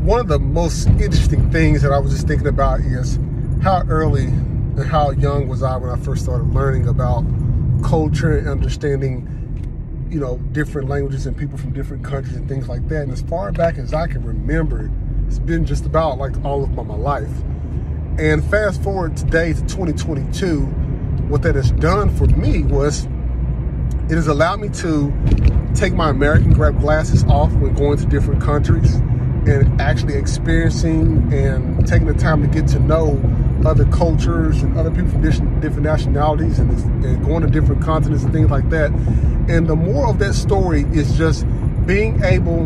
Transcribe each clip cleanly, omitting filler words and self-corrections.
one of the most interesting things that I was just thinking about is how early and how young was I when I first started learning about culture and understanding, you know, different languages and people from different countries and things like that. And as far back as I can remember, it's been just about like all of my life. And fast forward today to 2022, what that has done for me was it has allowed me to take my American glasses off when going to different countries and actually experiencing and taking the time to get to know other cultures and other people from different nationalities and going to different continents and things like that. And the moral of that story is just being able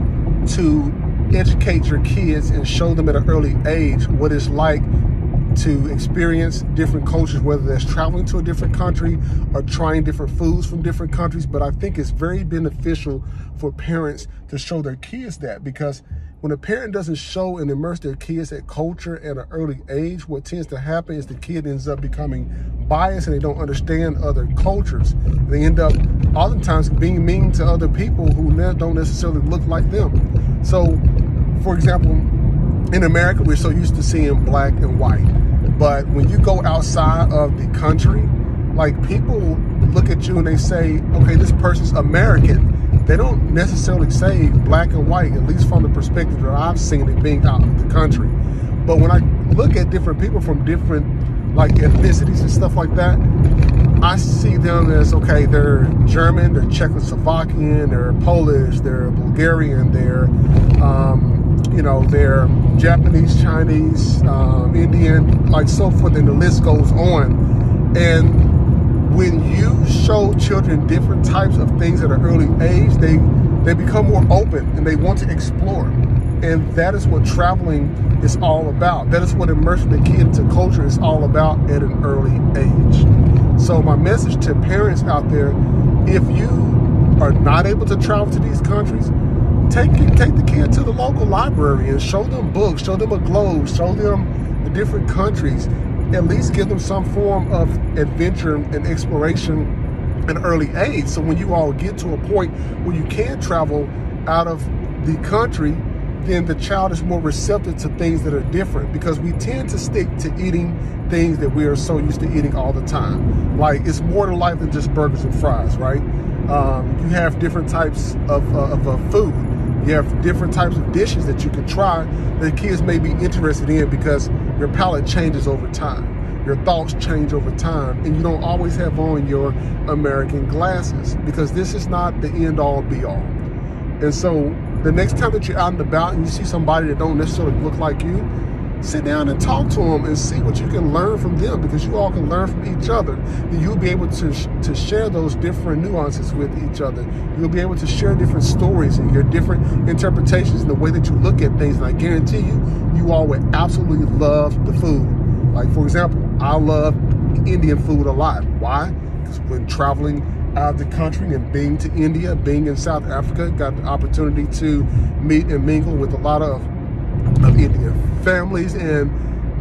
to educate your kids and show them at an early age what it's like to experience different cultures, whether that's traveling to a different country or trying different foods from different countries. But I think it's very beneficial for parents to show their kids that, because when a parent doesn't show and immerse their kids at culture at an early age, what tends to happen is the kid ends up becoming biased and they don't understand other cultures. They end up oftentimes being mean to other people who don't necessarily look like them. So, for example, in America, we're so used to seeing black and white. But when you go outside of the country, like, people look at you and they say, okay, this person's American. They don't necessarily say black and white, at least from the perspective that I've seen it being out in the country. But when I look at different people from different like ethnicities and stuff like that, I see them as, okay, they're German, they're Czechoslovakian, they're Polish, they're Bulgarian, they're you know, they're Japanese, Chinese, Indian, like so forth, and the list goes on. And when you show children different types of things at an early age, they become more open and they want to explore. And that is what traveling is all about. That is what immersing the kid into culture is all about at an early age. So my message to parents out there, if you are not able to travel to these countries, take the kid to the local library and show them books, show them a globe, show them the different countries. At least give them some form of adventure and exploration at an early age. So when you all get to a point where you can travel out of the country, then the child is more receptive to things that are different, because we tend to stick to eating things that we are so used to eating all the time. Like, it's more to life than just burgers and fries, right? You have different types of food. You have different types of dishes that you can try that kids may be interested in, because your palate changes over time. Your thoughts change over time, and you don't always have on your American glasses, because this is not the end all be all. And so the next time that you're out and about and you see somebody that don't necessarily look like you, sit down and talk to them and see what you can learn from them, because you all can learn from each other. And you'll be able to share those different nuances with each other. You'll be able to share different stories and your different interpretations and the way that you look at things. And I guarantee you, you all would absolutely love the food. Like, for example, I love Indian food a lot. Why? Because when traveling out of the country and being to India, being in South Africa, got the opportunity to meet and mingle with a lot of Indian families, and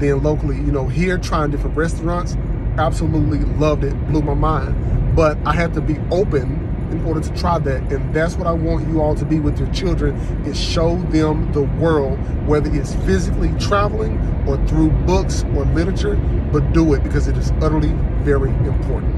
then locally, you know, here trying different restaurants, absolutely loved it, blew my mind. But I had to be open in order to try that, and that's what I want you all to be with your children, is show them the world, whether it's physically traveling or through books or literature, but do it, because it is utterly very important.